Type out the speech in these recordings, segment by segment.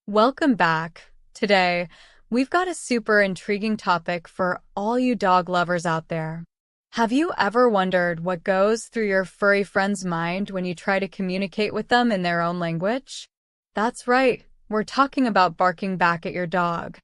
Welcome back. Today, we've got a super intriguing topic for all you dog lovers out there. Have you ever wondered what goes through your furry friend's mind when you try to communicate with them in their own language? That's right, we're talking about barking back at your dog.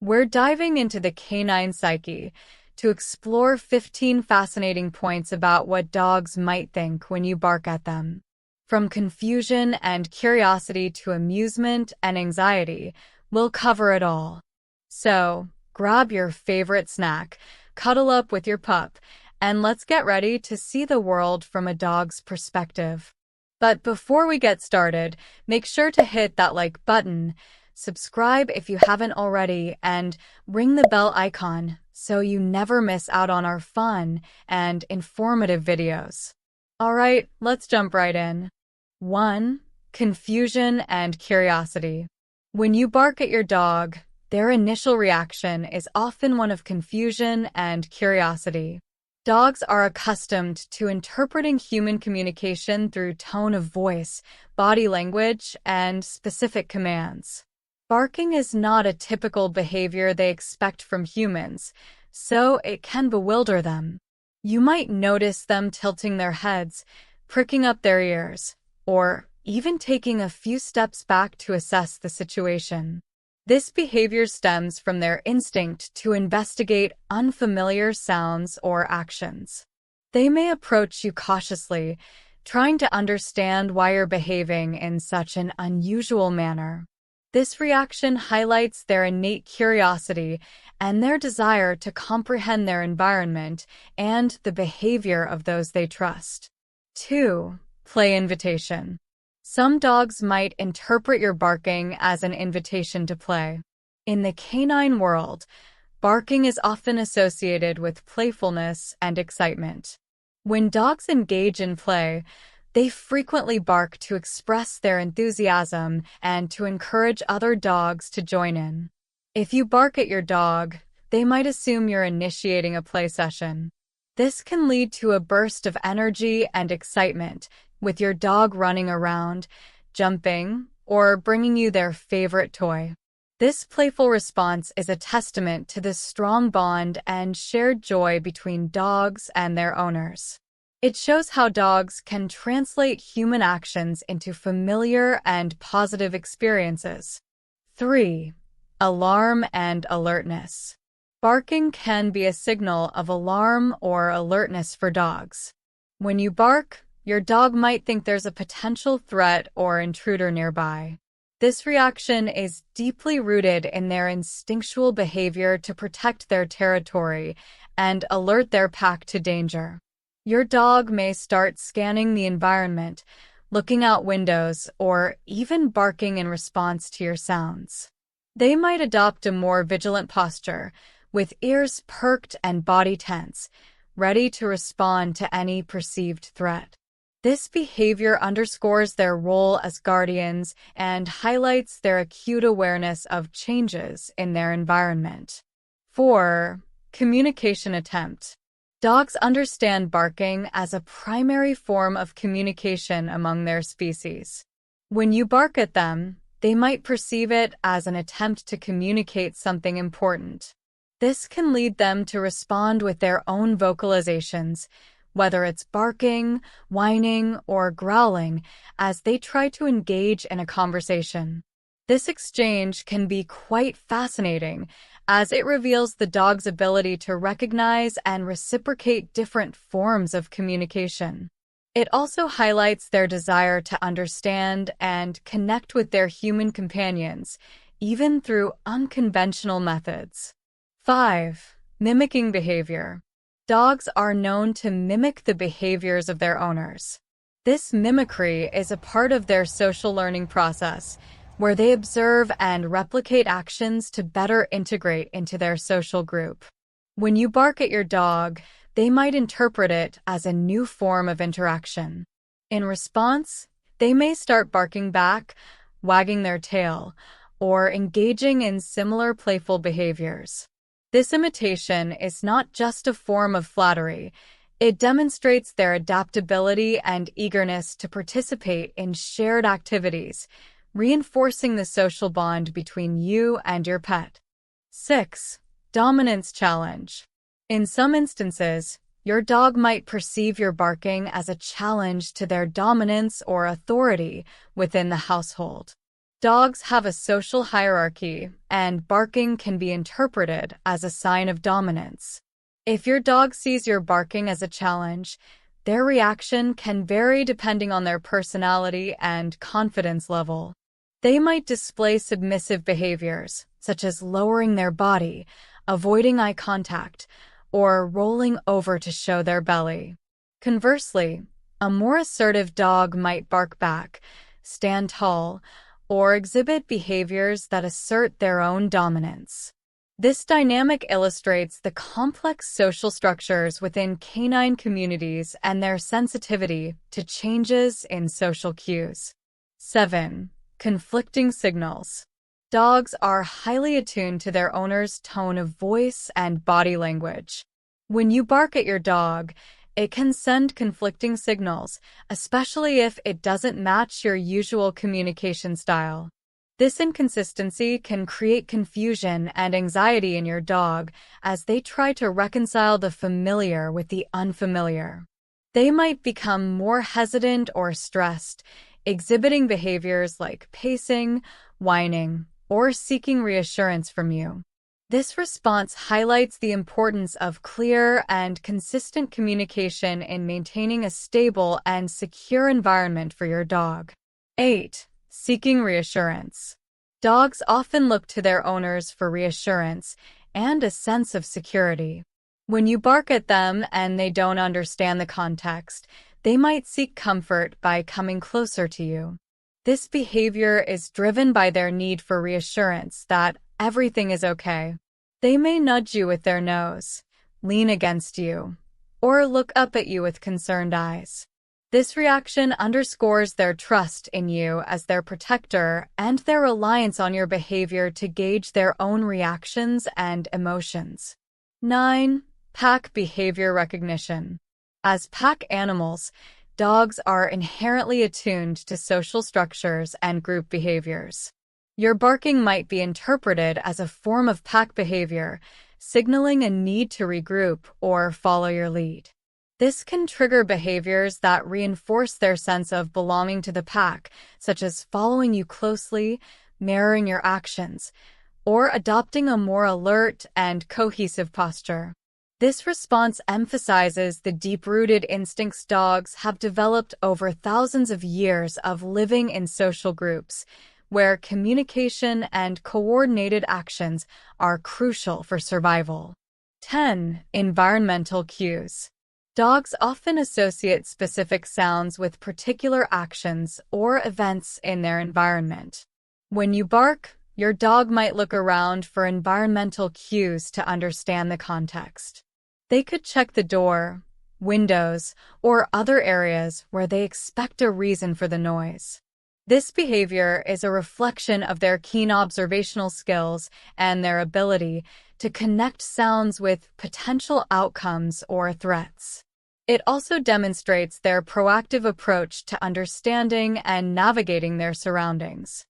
We're diving into the canine psyche to explore 15 fascinating points about what dogs might think when you bark at them. From confusion and curiosity to amusement and anxiety, we'll cover it all. So, grab your favorite snack, cuddle up with your pup, and let's get ready to see the world from a dog's perspective. But before we get started, make sure to hit that like button, subscribe if you haven't already, and ring the bell icon so you never miss out on our fun and informative videos. All right, let's jump right in. 1. Confusion and curiosity. When you bark at your dog, their initial reaction is often one of confusion and curiosity. Dogs are accustomed to interpreting human communication through tone of voice, body language, and specific commands. Barking is not a typical behavior they expect from humans, so it can bewilder them. You might notice them tilting their heads, pricking up their ears, or even taking a few steps back to assess the situation. This behavior stems from their instinct to investigate unfamiliar sounds or actions. They may approach you cautiously, trying to understand why you're behaving in such an unusual manner. This reaction highlights their innate curiosity and their desire to comprehend their environment and the behavior of those they trust. 2. Play invitation. Some dogs might interpret your barking as an invitation to play. In the canine world, barking is often associated with playfulness and excitement. When dogs engage in play, they frequently bark to express their enthusiasm and to encourage other dogs to join in. If you bark at your dog, they might assume you're initiating a play session. This can lead to a burst of energy and excitement, with your dog running around, jumping, or bringing you their favorite toy. This playful response is a testament to the strong bond and shared joy between dogs and their owners. It shows how dogs can translate human actions into familiar and positive experiences. 3. Alarm and alertness. Barking can be a signal of alarm or alertness for dogs. When you bark, your dog might think there's a potential threat or intruder nearby. This reaction is deeply rooted in their instinctual behavior to protect their territory and alert their pack to danger. Your dog may start scanning the environment, looking out windows, or even barking in response to your sounds. They might adopt a more vigilant posture, with ears perked and body tense, ready to respond to any perceived threat. This behavior underscores their role as guardians and highlights their acute awareness of changes in their environment. 4. Communication attempt. Dogs understand barking as a primary form of communication among their species. When you bark at them, they might perceive it as an attempt to communicate something important. This can lead them to respond with their own vocalizations, whether it's barking, whining, or growling, as they try to engage in a conversation. This exchange can be quite fascinating, as it reveals the dog's ability to recognize and reciprocate different forms of communication. It also highlights their desire to understand and connect with their human companions, even through unconventional methods. 5. Mimicking behavior. Dogs are known to mimic the behaviors of their owners. This mimicry is a part of their social learning process, where they observe and replicate actions to better integrate into their social group. When you bark at your dog, they might interpret it as a new form of interaction. In response, they may start barking back, wagging their tail, or engaging in similar playful behaviors. This imitation is not just a form of flattery, it demonstrates their adaptability and eagerness to participate in shared activities, reinforcing the social bond between you and your pet. 6. Dominance challenge. In some instances, your dog might perceive your barking as a challenge to their dominance or authority within the household. Dogs have a social hierarchy, and barking can be interpreted as a sign of dominance. If your dog sees your barking as a challenge, their reaction can vary depending on their personality and confidence level. They might display submissive behaviors, such as lowering their body, avoiding eye contact, or rolling over to show their belly. Conversely, a more assertive dog might bark back, stand tall, or exhibit behaviors that assert their own dominance. This dynamic illustrates the complex social structures within canine communities and their sensitivity to changes in social cues. 7. Conflicting signals. Dogs are highly attuned to their owner's tone of voice and body language. When you bark at your dog, it can send conflicting signals, especially if it doesn't match your usual communication style. This inconsistency can create confusion and anxiety in your dog as they try to reconcile the familiar with the unfamiliar. They might become more hesitant or stressed, exhibiting behaviors like pacing, whining, or seeking reassurance from you. This response highlights the importance of clear and consistent communication in maintaining a stable and secure environment for your dog. 8. Seeking reassurance. Dogs often look to their owners for reassurance and a sense of security. When you bark at them and they don't understand the context, they might seek comfort by coming closer to you. This behavior is driven by their need for reassurance that everything is okay. They may nudge you with their nose, lean against you, or look up at you with concerned eyes. This reaction underscores their trust in you as their protector and their reliance on your behavior to gauge their own reactions and emotions. 9. Pack behavior recognition. As pack animals, dogs are inherently attuned to social structures and group behaviors. Your barking might be interpreted as a form of pack behavior, signaling a need to regroup or follow your lead. This can trigger behaviors that reinforce their sense of belonging to the pack, such as following you closely, mirroring your actions, or adopting a more alert and cohesive posture. This response emphasizes the deep-rooted instincts dogs have developed over thousands of years of living in social groups, where communication and coordinated actions are crucial for survival. 10. Environmental cues. Dogs often associate specific sounds with particular actions or events in their environment. When you bark, your dog might look around for environmental cues to understand the context. They could check the door, windows, or other areas where they expect a reason for the noise. This behavior is a reflection of their keen observational skills and their ability to connect sounds with potential outcomes or threats. It also demonstrates their proactive approach to understanding and navigating their surroundings.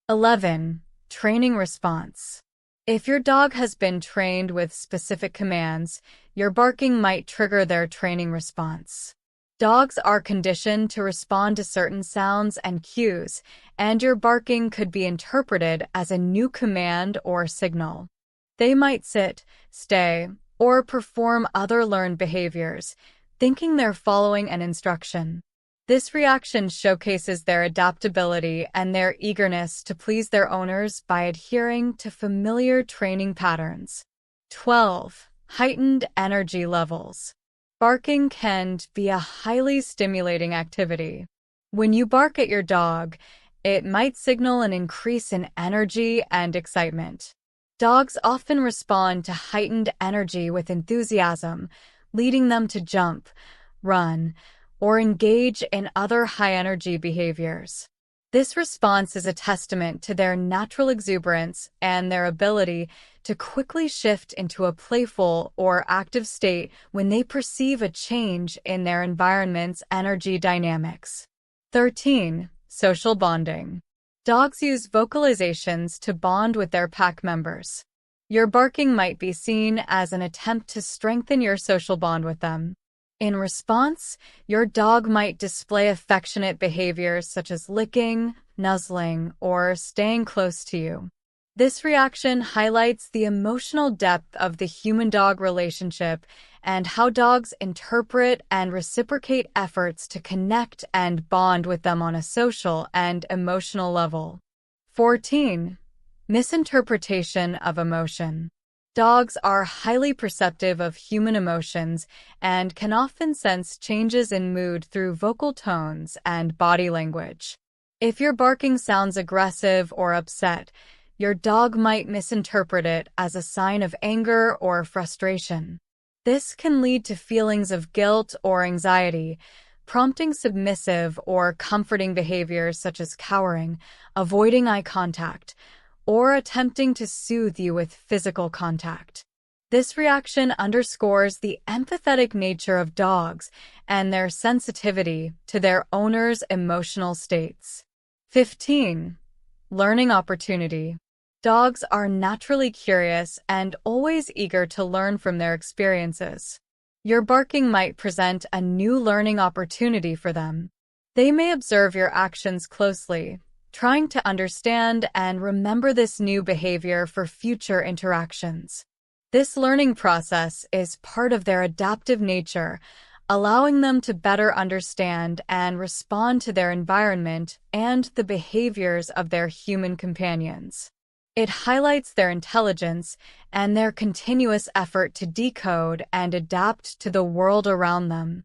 11. Training response. If your dog has been trained with specific commands, your barking might trigger their training response. Dogs are conditioned to respond to certain sounds and cues, and your barking could be interpreted as a new command or signal. They might sit, stay, or perform other learned behaviors, thinking they're following an instruction. This reaction showcases their adaptability and their eagerness to please their owners by adhering to familiar training patterns. 12. Heightened energy levels. Barking can be a highly stimulating activity. When you bark at your dog, it might signal an increase in energy and excitement. Dogs often respond to heightened energy with enthusiasm, leading them to jump, run, or engage in other high-energy behaviors. This response is a testament to their natural exuberance and their ability to quickly shift into a playful or active state when they perceive a change in their environment's energy dynamics. 13. Social bonding. Dogs use vocalizations to bond with their pack members. Your barking might be seen as an attempt to strengthen your social bond with them. In response, your dog might display affectionate behaviors such as licking, nuzzling, or staying close to you. This reaction highlights the emotional depth of the human-dog relationship and how dogs interpret and reciprocate efforts to connect and bond with them on a social and emotional level. 14. Misinterpretation of emotion. Dogs are highly perceptive of human emotions and can often sense changes in mood through vocal tones and body language. If your barking sounds aggressive or upset, your dog might misinterpret it as a sign of anger or frustration. This can lead to feelings of guilt or anxiety, prompting submissive or comforting behaviors such as cowering, avoiding eye contact, or attempting to soothe you with physical contact. This reaction underscores the empathetic nature of dogs and their sensitivity to their owners' emotional states. 15. Learning opportunity. Dogs are naturally curious and always eager to learn from their experiences. Your barking might present a new learning opportunity for them. They may observe your actions closely, trying to understand and remember this new behavior for future interactions. This learning process is part of their adaptive nature, allowing them to better understand and respond to their environment and the behaviors of their human companions. It highlights their intelligence and their continuous effort to decode and adapt to the world around them.